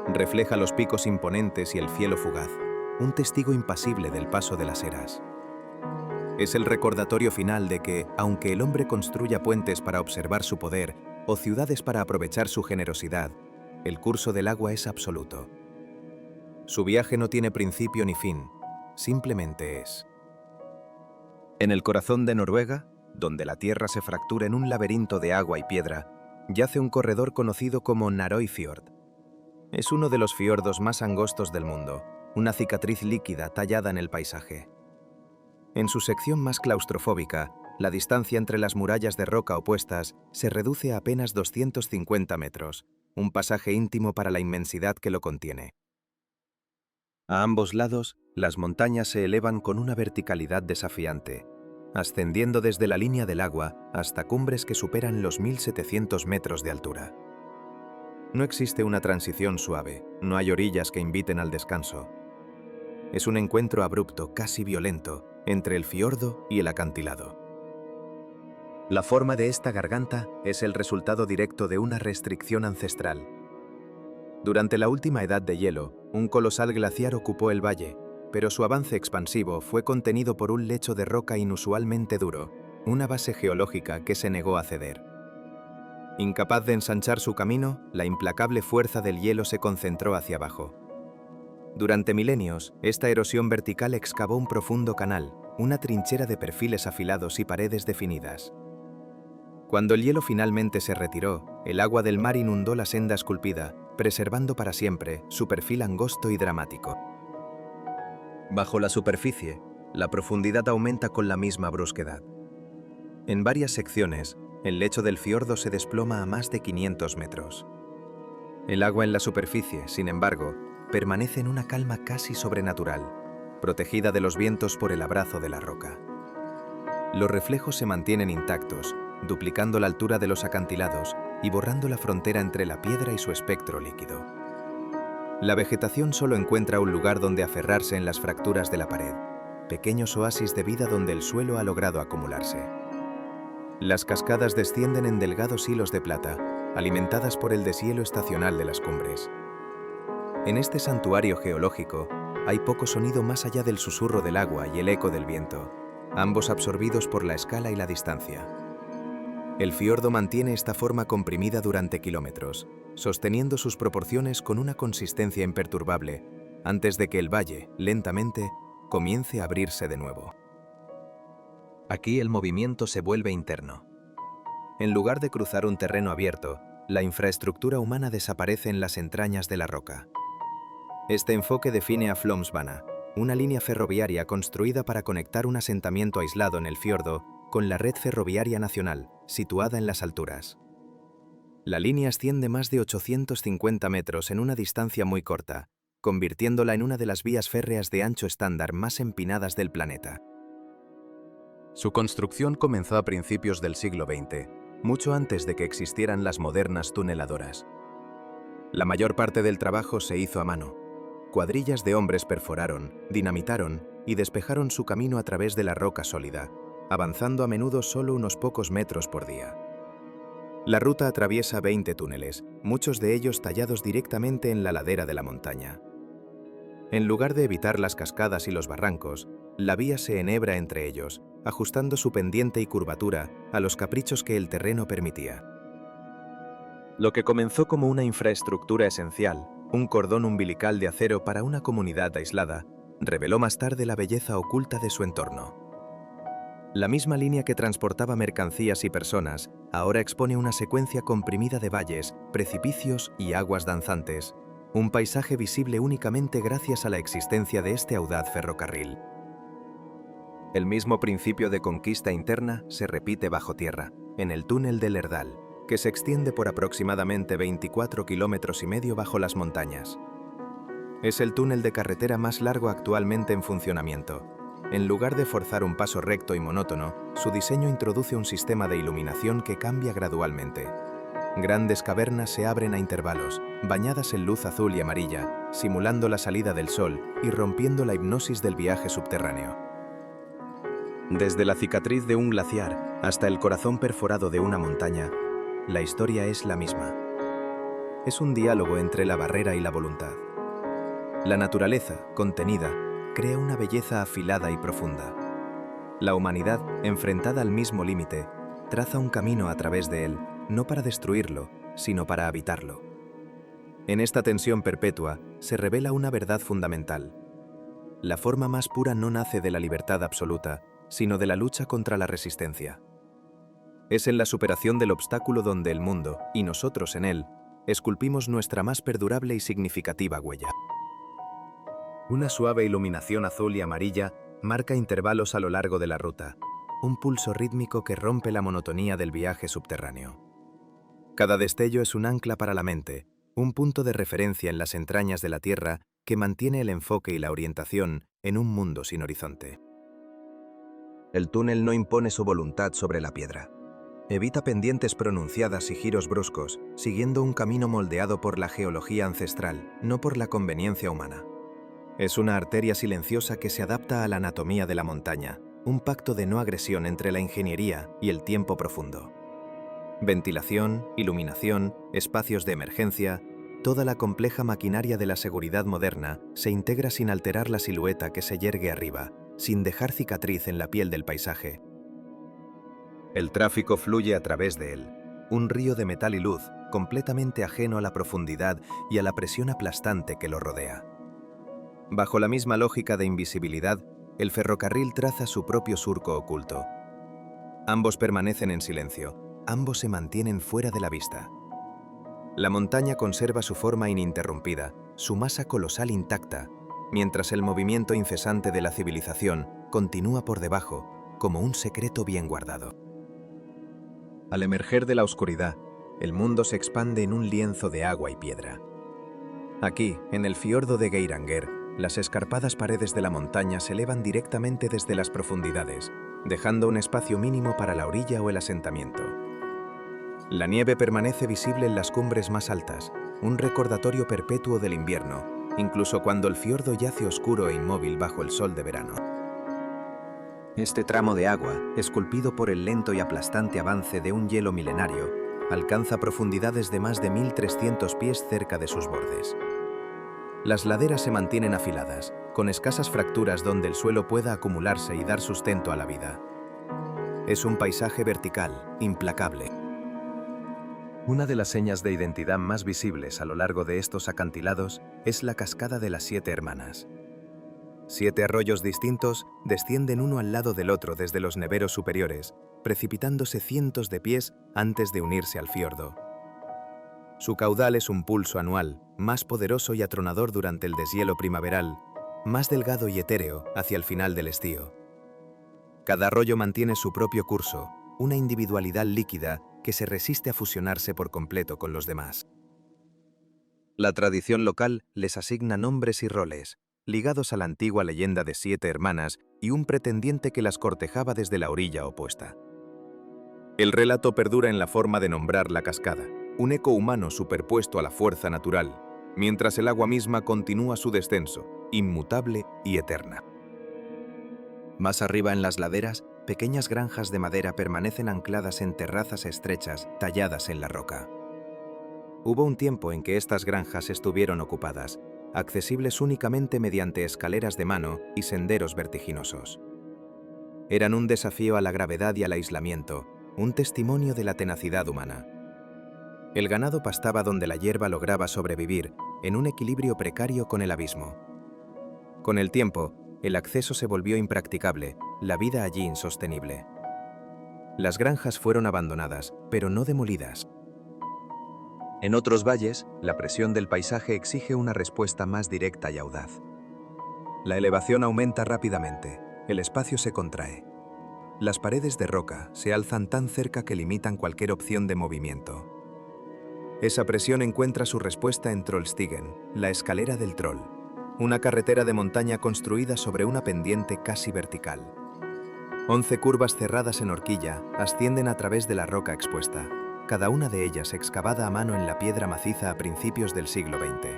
Refleja los picos imponentes y el cielo fugaz, un testigo impasible del paso de las eras. Es el recordatorio final de que, aunque el hombre construya puentes para observar su poder o ciudades para aprovechar su generosidad, el curso del agua es absoluto. Su viaje no tiene principio ni fin, simplemente es. En el corazón de Noruega, donde la tierra se fractura en un laberinto de agua y piedra, yace un corredor conocido como Nærøyfjord. Es uno de los fiordos más angostos del mundo, una cicatriz líquida tallada en el paisaje. En su sección más claustrofóbica, la distancia entre las murallas de roca opuestas se reduce a apenas 250 metros, un pasaje íntimo para la inmensidad que lo contiene. A ambos lados, las montañas se elevan con una verticalidad desafiante, ascendiendo desde la línea del agua hasta cumbres que superan los 1700 metros de altura. No existe una transición suave, no hay orillas que inviten al descanso. Es un encuentro abrupto, casi violento, entre el fiordo y el acantilado. La forma de esta garganta es el resultado directo de una restricción ancestral. Durante la última edad de hielo, un colosal glaciar ocupó el valle, pero su avance expansivo fue contenido por un lecho de roca inusualmente duro, una base geológica que se negó a ceder. Incapaz de ensanchar su camino, la implacable fuerza del hielo se concentró hacia abajo. Durante milenios, esta erosión vertical excavó un profundo canal, una trinchera de perfiles afilados y paredes definidas. Cuando el hielo finalmente se retiró, el agua del mar inundó la senda esculpida, preservando para siempre su perfil angosto y dramático. Bajo la superficie, la profundidad aumenta con la misma brusquedad. En varias secciones, el lecho del fiordo se desploma a más de 500 metros. El agua en la superficie, sin embargo, permanece en una calma casi sobrenatural, protegida de los vientos por el abrazo de la roca. Los reflejos se mantienen intactos, duplicando la altura de los acantilados y borrando la frontera entre la piedra y su espectro líquido. La vegetación solo encuentra un lugar donde aferrarse en las fracturas de la pared, pequeños oasis de vida donde el suelo ha logrado acumularse. Las cascadas descienden en delgados hilos de plata, alimentadas por el deshielo estacional de las cumbres. En este santuario geológico hay poco sonido más allá del susurro del agua y el eco del viento, ambos absorbidos por la escala y la distancia. El fiordo mantiene esta forma comprimida durante kilómetros, sosteniendo sus proporciones con una consistencia imperturbable, antes de que el valle, lentamente, comience a abrirse de nuevo. Aquí el movimiento se vuelve interno. En lugar de cruzar un terreno abierto, la infraestructura humana desaparece en las entrañas de la roca. Este enfoque define a Flåmsbana, una línea ferroviaria construida para conectar un asentamiento aislado en el fiordo con la red ferroviaria nacional, situada en las alturas. La línea asciende más de 850 metros en una distancia muy corta, convirtiéndola en una de las vías férreas de ancho estándar más empinadas del planeta. Su construcción comenzó a principios del siglo XX, mucho antes de que existieran las modernas tuneladoras. La mayor parte del trabajo se hizo a mano. Cuadrillas de hombres perforaron, dinamitaron y despejaron su camino a través de la roca sólida, avanzando a menudo solo unos pocos metros por día. La ruta atraviesa 20 túneles, muchos de ellos tallados directamente en la ladera de la montaña. En lugar de evitar las cascadas y los barrancos, la vía se enhebra entre ellos, ajustando su pendiente y curvatura a los caprichos que el terreno permitía. Lo que comenzó como una infraestructura esencial, un cordón umbilical de acero para una comunidad aislada, reveló más tarde la belleza oculta de su entorno. La misma línea que transportaba mercancías y personas ahora expone una secuencia comprimida de valles, precipicios y aguas danzantes, un paisaje visible únicamente gracias a la existencia de este audaz ferrocarril. El mismo principio de conquista interna se repite bajo tierra, en el túnel del Erdal, que se extiende por aproximadamente 24,5 kilómetros bajo las montañas. Es el túnel de carretera más largo actualmente en funcionamiento. En lugar de forzar un paso recto y monótono, su diseño introduce un sistema de iluminación que cambia gradualmente. Grandes cavernas se abren a intervalos, bañadas en luz azul y amarilla, simulando la salida del sol y rompiendo la hipnosis del viaje subterráneo. Desde la cicatriz de un glaciar hasta el corazón perforado de una montaña, la historia es la misma. Es un diálogo entre la barrera y la voluntad. La naturaleza, contenida, crea una belleza afilada y profunda. La humanidad, enfrentada al mismo límite, traza un camino a través de él, no para destruirlo, sino para habitarlo. En esta tensión perpetua se revela una verdad fundamental. La forma más pura no nace de la libertad absoluta, sino de la lucha contra la resistencia. Es en la superación del obstáculo donde el mundo, y nosotros en él, esculpimos nuestra más perdurable y significativa huella. Una suave iluminación azul y amarilla marca intervalos a lo largo de la ruta, un pulso rítmico que rompe la monotonía del viaje subterráneo. Cada destello es un ancla para la mente, un punto de referencia en las entrañas de la Tierra que mantiene el enfoque y la orientación en un mundo sin horizonte. El túnel no impone su voluntad sobre la piedra. Evita pendientes pronunciadas y giros bruscos, siguiendo un camino moldeado por la geología ancestral, no por la conveniencia humana. Es una arteria silenciosa que se adapta a la anatomía de la montaña, un pacto de no agresión entre la ingeniería y el tiempo profundo. Ventilación, iluminación, espacios de emergencia, toda la compleja maquinaria de la seguridad moderna se integra sin alterar la silueta que se yergue arriba, sin dejar cicatriz en la piel del paisaje. El tráfico fluye a través de él, un río de metal y luz, completamente ajeno a la profundidad y a la presión aplastante que lo rodea. Bajo la misma lógica de invisibilidad, el ferrocarril traza su propio surco oculto. Ambos permanecen en silencio, ambos se mantienen fuera de la vista. La montaña conserva su forma ininterrumpida, su masa colosal intacta, mientras el movimiento incesante de la civilización continúa por debajo, como un secreto bien guardado. Al emerger de la oscuridad, el mundo se expande en un lienzo de agua y piedra. Aquí, en el fiordo de Geiranger, las escarpadas paredes de la montaña se elevan directamente desde las profundidades, dejando un espacio mínimo para la orilla o el asentamiento. La nieve permanece visible en las cumbres más altas, un recordatorio perpetuo del invierno, incluso cuando el fiordo yace oscuro e inmóvil bajo el sol de verano. Este tramo de agua, esculpido por el lento y aplastante avance de un hielo milenario, alcanza profundidades de más de 1.300 pies cerca de sus bordes. Las laderas se mantienen afiladas, con escasas fracturas donde el suelo pueda acumularse y dar sustento a la vida. Es un paisaje vertical, implacable. Una de las señas de identidad más visibles a lo largo de estos acantilados es la cascada de las 7 hermanas. 7 arroyos distintos descienden uno al lado del otro desde los neveros superiores, precipitándose cientos de pies antes de unirse al fiordo. Su caudal es un pulso anual, más poderoso y atronador durante el deshielo primaveral, más delgado y etéreo hacia el final del estío. Cada arroyo mantiene su propio curso, una individualidad líquida que se resiste a fusionarse por completo con los demás. La tradición local les asigna nombres y roles, ligados a la antigua leyenda de 7 hermanas y un pretendiente que las cortejaba desde la orilla opuesta. El relato perdura en la forma de nombrar la cascada, un eco humano superpuesto a la fuerza natural, mientras el agua misma continúa su descenso, inmutable y eterna. Más arriba en las laderas, pequeñas granjas de madera permanecen ancladas en terrazas estrechas talladas en la roca. Hubo un tiempo en que estas granjas estuvieron ocupadas, accesibles únicamente mediante escaleras de mano y senderos vertiginosos. Eran un desafío a la gravedad y al aislamiento, un testimonio de la tenacidad humana. El ganado pastaba donde la hierba lograba sobrevivir, en un equilibrio precario con el abismo. Con el tiempo, el acceso se volvió impracticable, la vida allí insostenible. Las granjas fueron abandonadas, pero no demolidas. En otros valles, la presión del paisaje exige una respuesta más directa y audaz. La elevación aumenta rápidamente, el espacio se contrae. Las paredes de roca se alzan tan cerca que limitan cualquier opción de movimiento. Esa presión encuentra su respuesta en Trollstigen, la escalera del troll, una carretera de montaña construida sobre una pendiente casi vertical. 11 curvas cerradas en horquilla ascienden a través de la roca expuesta, cada una de ellas excavada a mano en la piedra maciza a principios del siglo XX.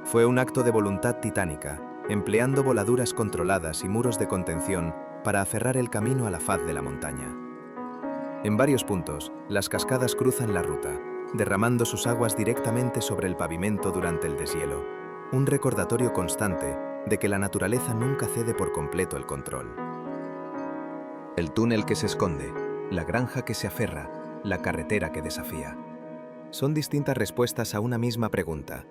Fue un acto de voluntad titánica, empleando voladuras controladas y muros de contención para aferrar el camino a la faz de la montaña. En varios puntos, las cascadas cruzan la ruta, derramando sus aguas directamente sobre el pavimento durante el deshielo, un recordatorio constante de que la naturaleza nunca cede por completo el control. El túnel que se esconde, la granja que se aferra, la carretera que desafía. Son distintas respuestas a una misma pregunta: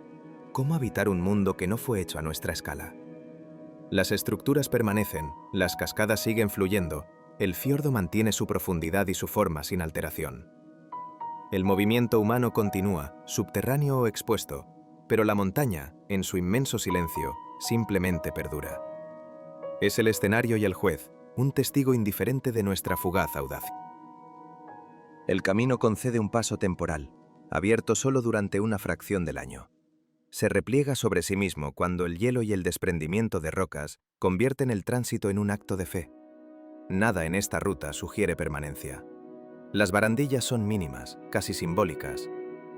¿cómo habitar un mundo que no fue hecho a nuestra escala? Las estructuras permanecen, las cascadas siguen fluyendo, el fiordo mantiene su profundidad y su forma sin alteración. El movimiento humano continúa, subterráneo o expuesto, pero la montaña, en su inmenso silencio, simplemente perdura. Es el escenario y el juez, un testigo indiferente de nuestra fugaz audacia. El camino concede un paso temporal, abierto solo durante una fracción del año. Se repliega sobre sí mismo cuando el hielo y el desprendimiento de rocas convierten el tránsito en un acto de fe. Nada en esta ruta sugiere permanencia. Las barandillas son mínimas, casi simbólicas.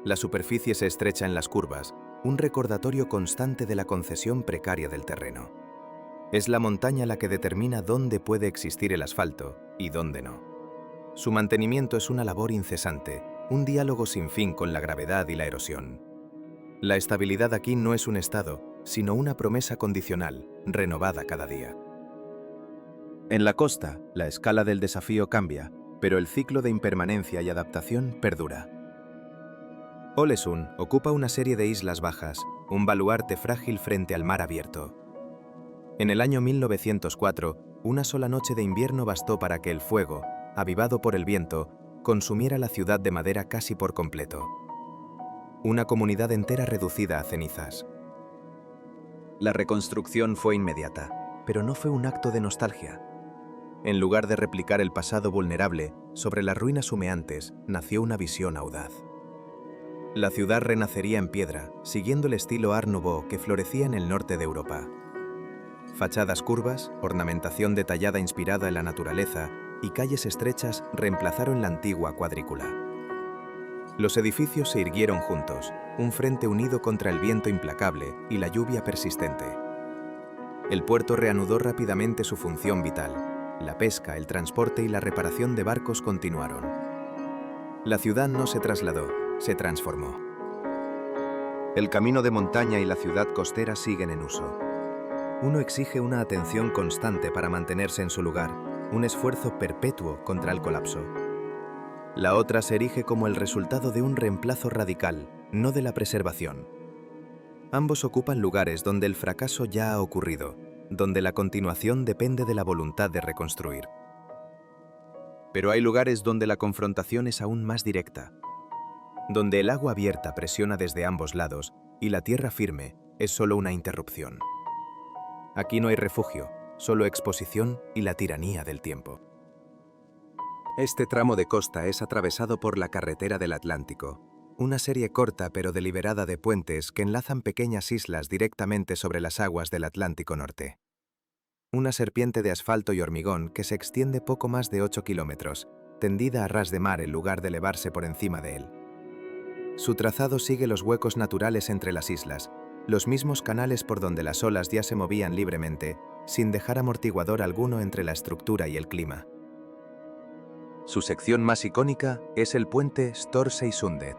La superficie se estrecha en las curvas, un recordatorio constante de la concesión precaria del terreno. Es la montaña la que determina dónde puede existir el asfalto y dónde no. Su mantenimiento es una labor incesante, un diálogo sin fin con la gravedad y la erosión. La estabilidad aquí no es un estado, sino una promesa condicional, renovada cada día. En la costa, la escala del desafío cambia, pero el ciclo de impermanencia y adaptación perdura. Ålesund ocupa una serie de islas bajas, un baluarte frágil frente al mar abierto. En el año 1904, una sola noche de invierno bastó para que el fuego, avivado por el viento, consumiera la ciudad de madera casi por completo. Una comunidad entera reducida a cenizas. La reconstrucción fue inmediata, pero no fue un acto de nostalgia. En lugar de replicar el pasado vulnerable, sobre las ruinas humeantes nació una visión audaz. La ciudad renacería en piedra, siguiendo el estilo Art Nouveau que florecía en el norte de Europa. Fachadas curvas, ornamentación detallada inspirada en la naturaleza y calles estrechas reemplazaron la antigua cuadrícula. Los edificios se irguieron juntos, un frente unido contra el viento implacable y la lluvia persistente. El puerto reanudó rápidamente su función vital. La pesca, el transporte y la reparación de barcos continuaron. La ciudad no se trasladó, se transformó. El camino de montaña y la ciudad costera siguen en uso. Uno exige una atención constante para mantenerse en su lugar, un esfuerzo perpetuo contra el colapso. La otra se erige como el resultado de un reemplazo radical, no de la preservación. Ambos ocupan lugares donde el fracaso ya ha ocurrido, donde la continuación depende de la voluntad de reconstruir. Pero hay lugares donde la confrontación es aún más directa, donde el agua abierta presiona desde ambos lados y la tierra firme es solo una interrupción. Aquí no hay refugio, solo exposición y la tiranía del tiempo. Este tramo de costa es atravesado por la carretera del Atlántico, una serie corta pero deliberada de puentes que enlazan pequeñas islas directamente sobre las aguas del Atlántico Norte. Una serpiente de asfalto y hormigón que se extiende poco más de 8 kilómetros, tendida a ras de mar en lugar de elevarse por encima de él. Su trazado sigue los huecos naturales entre las islas, los mismos canales por donde las olas ya se movían libremente, sin dejar amortiguador alguno entre la estructura y el clima. Su sección más icónica es el puente Storseisundet.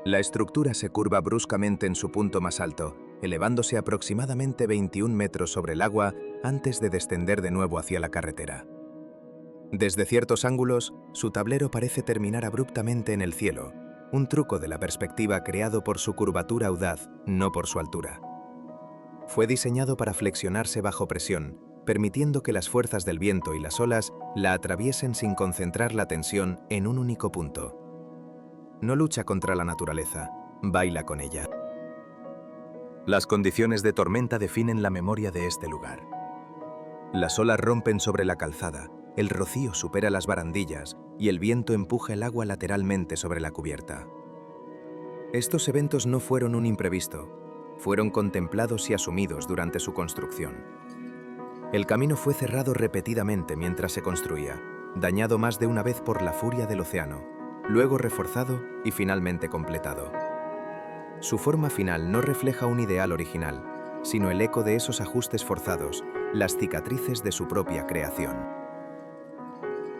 La estructura se curva bruscamente en su punto más alto, elevándose aproximadamente 21 metros sobre el agua antes de descender de nuevo hacia la carretera. Desde ciertos ángulos, su tablero parece terminar abruptamente en el cielo, un truco de la perspectiva creado por su curvatura audaz, no por su altura. Fue diseñado para flexionarse bajo presión, permitiendo que las fuerzas del viento y las olas la atraviesen sin concentrar la tensión en un único punto. No lucha contra la naturaleza, baila con ella. Las condiciones de tormenta definen la memoria de este lugar. Las olas rompen sobre la calzada, el rocío supera las barandillas y el viento empuja el agua lateralmente sobre la cubierta. Estos eventos no fueron un imprevisto, fueron contemplados y asumidos durante su construcción. El camino fue cerrado repetidamente mientras se construía, dañado más de una vez por la furia del océano, luego reforzado y finalmente completado. Su forma final no refleja un ideal original, sino el eco de esos ajustes forzados, las cicatrices de su propia creación.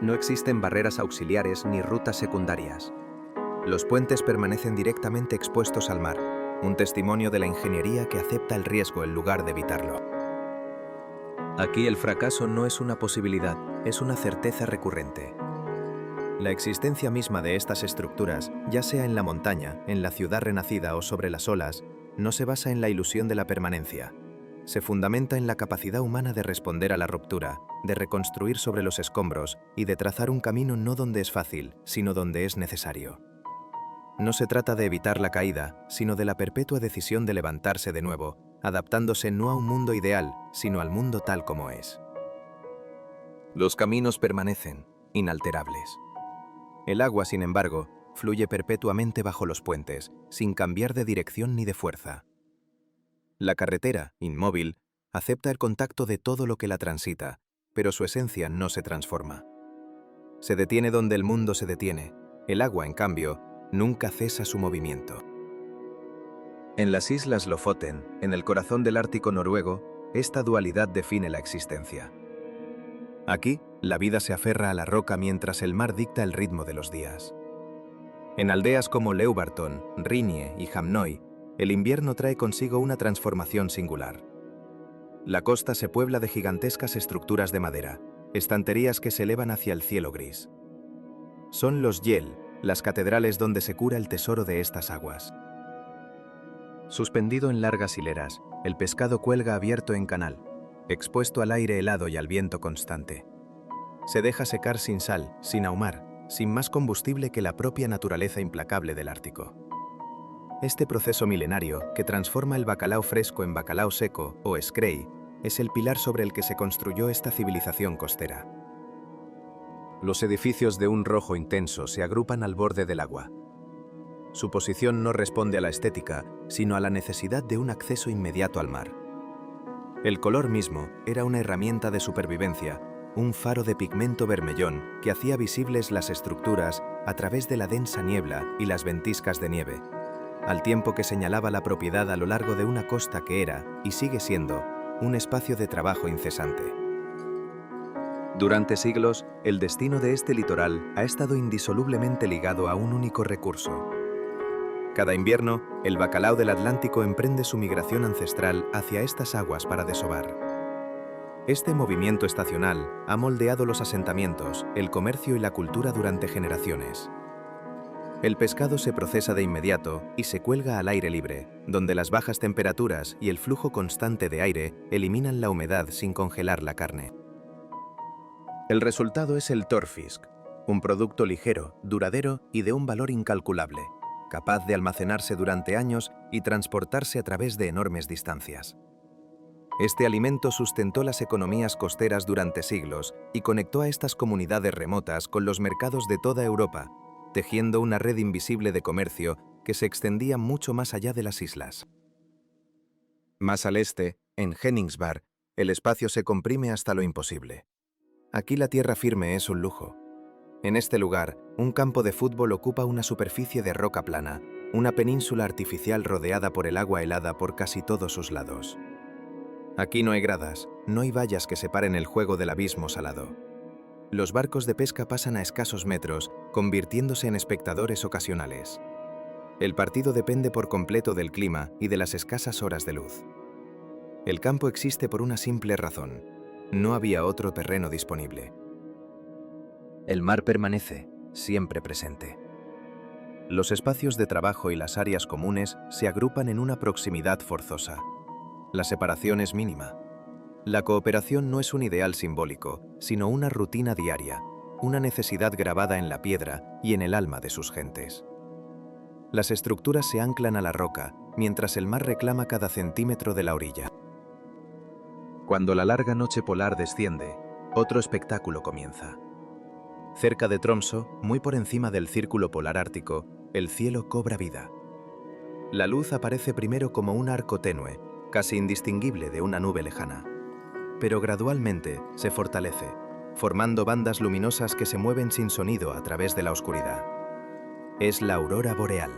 No existen barreras auxiliares ni rutas secundarias. Los puentes permanecen directamente expuestos al mar, un testimonio de la ingeniería que acepta el riesgo en lugar de evitarlo. Aquí el fracaso no es una posibilidad, es una certeza recurrente. La existencia misma de estas estructuras, ya sea en la montaña, en la ciudad renacida o sobre las olas, no se basa en la ilusión de la permanencia. Se fundamenta en la capacidad humana de responder a la ruptura, de reconstruir sobre los escombros y de trazar un camino no donde es fácil, sino donde es necesario. No se trata de evitar la caída, sino de la perpetua decisión de levantarse de nuevo, adaptándose no a un mundo ideal, sino al mundo tal como es. Los caminos permanecen, inalterables. El agua, sin embargo, fluye perpetuamente bajo los puentes, sin cambiar de dirección ni de fuerza. La carretera, inmóvil, acepta el contacto de todo lo que la transita, pero su esencia no se transforma. Se detiene donde el mundo se detiene. El agua, en cambio, nunca cesa su movimiento. En las islas Lofoten, en el corazón del Ártico noruego, esta dualidad define la existencia. Aquí, la vida se aferra a la roca mientras el mar dicta el ritmo de los días. En aldeas como Leubarton, Rinnie y Hamnøy, el invierno trae consigo una transformación singular. La costa se puebla de gigantescas estructuras de madera, estanterías que se elevan hacia el cielo gris. Son los Yell, las catedrales donde se cura el tesoro de estas aguas. Suspendido en largas hileras, el pescado cuelga abierto en canal, expuesto al aire helado y al viento constante. Se deja secar sin sal, sin ahumar, sin más combustible que la propia naturaleza implacable del Ártico. Este proceso milenario, que transforma el bacalao fresco en bacalao seco, o skrei, es el pilar sobre el que se construyó esta civilización costera. Los edificios de un rojo intenso se agrupan al borde del agua. Su posición no responde a la estética, sino a la necesidad de un acceso inmediato al mar. El color mismo era una herramienta de supervivencia, un faro de pigmento bermellón que hacía visibles las estructuras a través de la densa niebla y las ventiscas de nieve, al tiempo que señalaba la propiedad a lo largo de una costa que era, y sigue siendo, un espacio de trabajo incesante. Durante siglos, el destino de este litoral ha estado indisolublemente ligado a un único recurso. Cada invierno, el bacalao del Atlántico emprende su migración ancestral hacia estas aguas para desovar. Este movimiento estacional ha moldeado los asentamientos, el comercio y la cultura durante generaciones. El pescado se procesa de inmediato y se cuelga al aire libre, donde las bajas temperaturas y el flujo constante de aire eliminan la humedad sin congelar la carne. El resultado es el torfisk, un producto ligero, duradero y de un valor incalculable, capaz de almacenarse durante años y transportarse a través de enormes distancias. Este alimento sustentó las economías costeras durante siglos y conectó a estas comunidades remotas con los mercados de toda Europa, tejiendo una red invisible de comercio que se extendía mucho más allá de las islas. Más al este, en Henningsberg, el espacio se comprime hasta lo imposible. Aquí la tierra firme es un lujo. En este lugar, un campo de fútbol ocupa una superficie de roca plana, una península artificial rodeada por el agua helada por casi todos sus lados. Aquí no hay gradas, no hay vallas que separen el juego del abismo salado. Los barcos de pesca pasan a escasos metros, convirtiéndose en espectadores ocasionales. El partido depende por completo del clima y de las escasas horas de luz. El campo existe por una simple razón: no había otro terreno disponible. El mar permanece, siempre presente. Los espacios de trabajo y las áreas comunes se agrupan en una proximidad forzosa. La separación es mínima. La cooperación no es un ideal simbólico, sino una rutina diaria, una necesidad grabada en la piedra y en el alma de sus gentes. Las estructuras se anclan a la roca, mientras el mar reclama cada centímetro de la orilla. Cuando la larga noche polar desciende, otro espectáculo comienza. Cerca de Tromsø, muy por encima del círculo polar ártico, el cielo cobra vida. La luz aparece primero como un arco tenue, casi indistinguible de una nube lejana. Pero gradualmente se fortalece, formando bandas luminosas que se mueven sin sonido a través de la oscuridad. Es la aurora boreal.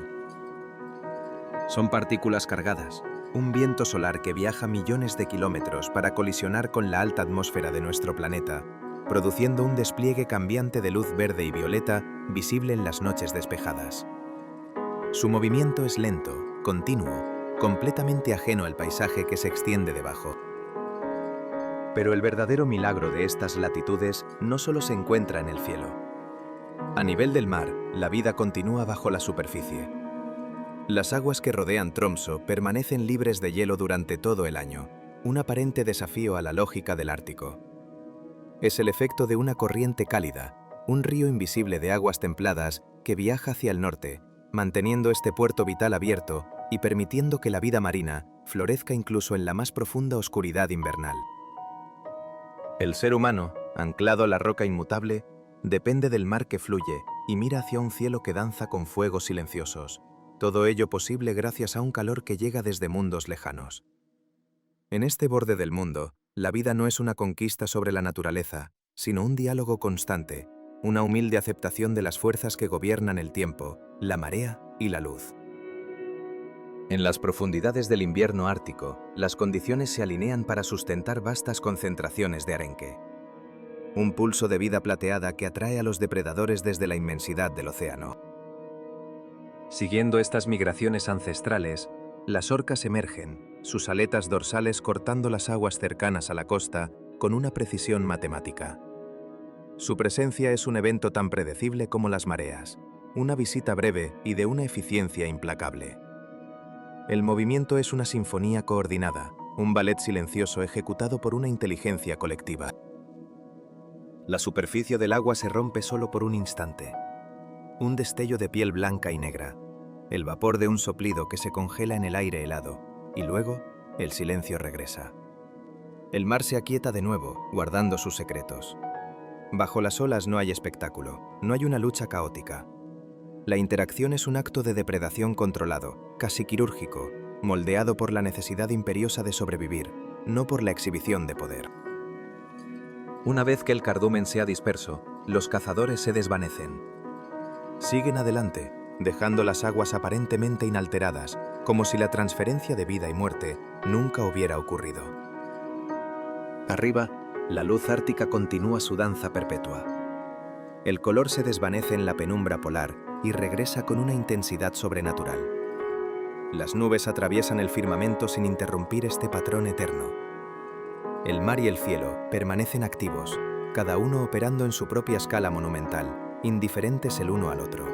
Son partículas cargadas, un viento solar que viaja millones de kilómetros para colisionar con la alta atmósfera de nuestro planeta, produciendo un despliegue cambiante de luz verde y violeta visible en las noches despejadas. Su movimiento es lento, continuo, completamente ajeno al paisaje que se extiende debajo. Pero el verdadero milagro de estas latitudes no solo se encuentra en el cielo. A nivel del mar, la vida continúa bajo la superficie. Las aguas que rodean Tromsø permanecen libres de hielo durante todo el año, un aparente desafío a la lógica del Ártico. Es el efecto de una corriente cálida, un río invisible de aguas templadas que viaja hacia el norte, manteniendo este puerto vital abierto y permitiendo que la vida marina florezca incluso en la más profunda oscuridad invernal. El ser humano, anclado a la roca inmutable, depende del mar que fluye y mira hacia un cielo que danza con fuegos silenciosos. Todo ello posible gracias a un calor que llega desde mundos lejanos. En este borde del mundo, la vida no es una conquista sobre la naturaleza, sino un diálogo constante, una humilde aceptación de las fuerzas que gobiernan el tiempo, la marea y la luz. En las profundidades del invierno ártico, las condiciones se alinean para sustentar vastas concentraciones de arenque. Un pulso de vida plateada que atrae a los depredadores desde la inmensidad del océano. Siguiendo estas migraciones ancestrales, las orcas emergen, sus aletas dorsales cortando las aguas cercanas a la costa con una precisión matemática. Su presencia es un evento tan predecible como las mareas, una visita breve y de una eficiencia implacable. El movimiento es una sinfonía coordinada, un ballet silencioso ejecutado por una inteligencia colectiva. La superficie del agua se rompe solo por un instante. Un destello de piel blanca y negra, el vapor de un soplido que se congela en el aire helado, y luego el silencio regresa. El mar se aquieta de nuevo, guardando sus secretos. Bajo las olas no hay espectáculo, no hay una lucha caótica. La interacción es un acto de depredación controlado, casi quirúrgico, moldeado por la necesidad imperiosa de sobrevivir, no por la exhibición de poder. Una vez que el cardumen se ha disperso, los cazadores se desvanecen. Siguen adelante, dejando las aguas aparentemente inalteradas, como si la transferencia de vida y muerte nunca hubiera ocurrido. Arriba, la luz ártica continúa su danza perpetua. El color se desvanece en la penumbra polar y regresa con una intensidad sobrenatural. Las nubes atraviesan el firmamento sin interrumpir este patrón eterno. El mar y el cielo permanecen activos, cada uno operando en su propia escala monumental, indiferentes el uno al otro.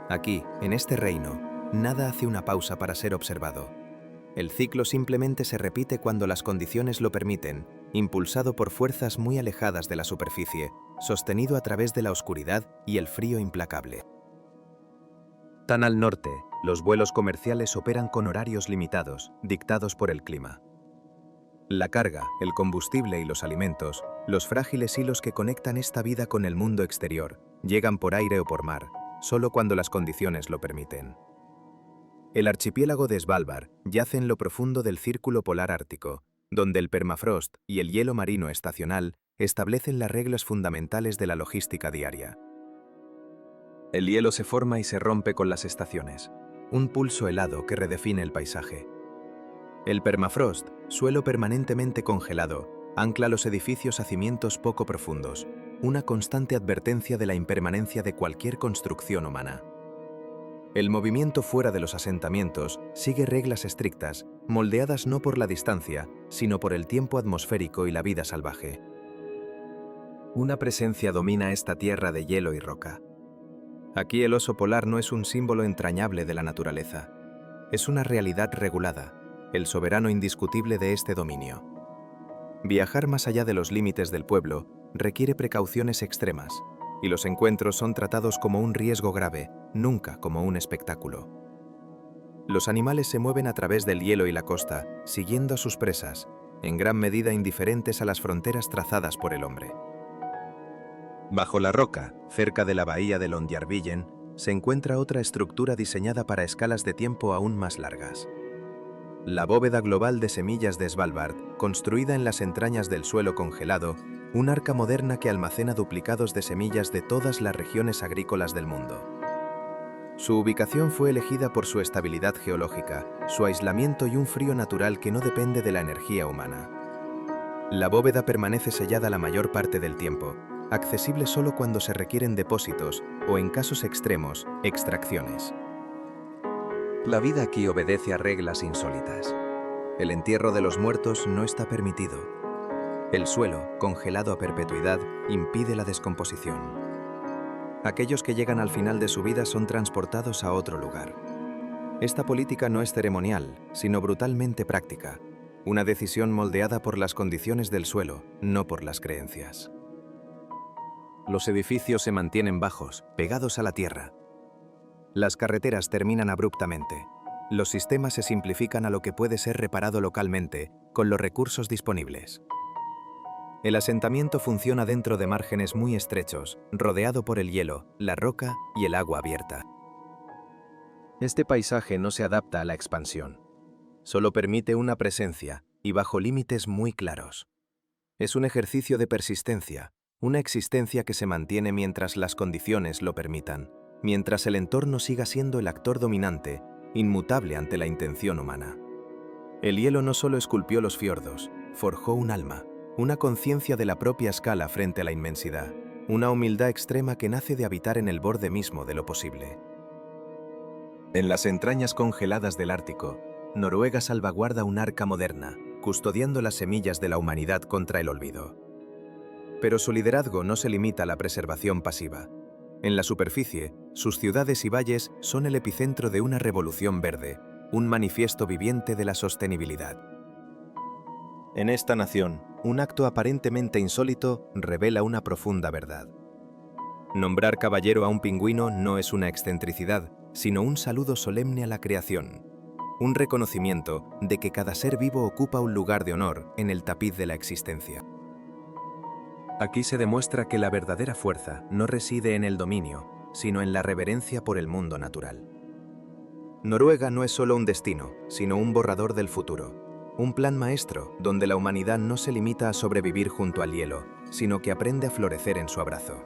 Aquí, en este reino, nada hace una pausa para ser observado. El ciclo simplemente se repite cuando las condiciones lo permiten, impulsado por fuerzas muy alejadas de la superficie, sostenido a través de la oscuridad y el frío implacable. Tan al norte, los vuelos comerciales operan con horarios limitados, dictados por el clima. La carga, el combustible y los alimentos, los frágiles hilos que conectan esta vida con el mundo exterior, llegan por aire o por mar, solo cuando las condiciones lo permiten. El archipiélago de Svalbard yace en lo profundo del Círculo Polar Ártico, donde el permafrost y el hielo marino estacional establecen las reglas fundamentales de la logística diaria. El hielo se forma y se rompe con las estaciones, un pulso helado que redefine el paisaje. El permafrost, suelo permanentemente congelado, ancla los edificios a cimientos poco profundos, una constante advertencia de la impermanencia de cualquier construcción humana. El movimiento fuera de los asentamientos sigue reglas estrictas, moldeadas no por la distancia, sino por el tiempo atmosférico y la vida salvaje. Una presencia domina esta tierra de hielo y roca. Aquí el oso polar no es un símbolo entrañable de la naturaleza, es una realidad regulada, el soberano indiscutible de este dominio. Viajar más allá de los límites del pueblo requiere precauciones extremas, y los encuentros son tratados como un riesgo grave, nunca como un espectáculo. Los animales se mueven a través del hielo y la costa, siguiendo a sus presas, en gran medida indiferentes a las fronteras trazadas por el hombre. Bajo la roca, cerca de la bahía de Longyearbyen, se encuentra otra estructura diseñada para escalas de tiempo aún más largas. La bóveda global de semillas de Svalbard, construida en las entrañas del suelo congelado, un arca moderna que almacena duplicados de semillas de todas las regiones agrícolas del mundo. Su ubicación fue elegida por su estabilidad geológica, su aislamiento y un frío natural que no depende de la energía humana. La bóveda permanece sellada la mayor parte del tiempo, accesible solo cuando se requieren depósitos o, en casos extremos, extracciones. La vida aquí obedece a reglas insólitas. El entierro de los muertos no está permitido. El suelo, congelado a perpetuidad, impide la descomposición. Aquellos que llegan al final de su vida son transportados a otro lugar. Esta política no es ceremonial, sino brutalmente práctica, una decisión moldeada por las condiciones del suelo, no por las creencias. Los edificios se mantienen bajos, pegados a la tierra. Las carreteras terminan abruptamente. Los sistemas se simplifican a lo que puede ser reparado localmente, con los recursos disponibles. El asentamiento funciona dentro de márgenes muy estrechos, rodeado por el hielo, la roca y el agua abierta. Este paisaje no se adapta a la expansión. Solo permite una presencia, y bajo límites muy claros. Es un ejercicio de persistencia, una existencia que se mantiene mientras las condiciones lo permitan, mientras el entorno siga siendo el actor dominante, inmutable ante la intención humana. El hielo no solo esculpió los fiordos, forjó un alma, una conciencia de la propia escala frente a la inmensidad, una humildad extrema que nace de habitar en el borde mismo de lo posible. En las entrañas congeladas del Ártico, Noruega salvaguarda un arca moderna, custodiando las semillas de la humanidad contra el olvido. Pero su liderazgo no se limita a la preservación pasiva. En la superficie, sus ciudades y valles son el epicentro de una revolución verde, un manifiesto viviente de la sostenibilidad. En esta nación, un acto aparentemente insólito revela una profunda verdad. Nombrar caballero a un pingüino no es una excentricidad, sino un saludo solemne a la creación, un reconocimiento de que cada ser vivo ocupa un lugar de honor en el tapiz de la existencia. Aquí se demuestra que la verdadera fuerza no reside en el dominio, sino en la reverencia por el mundo natural. Noruega no es solo un destino, sino un borrador del futuro, un plan maestro donde la humanidad no se limita a sobrevivir junto al hielo, sino que aprende a florecer en su abrazo.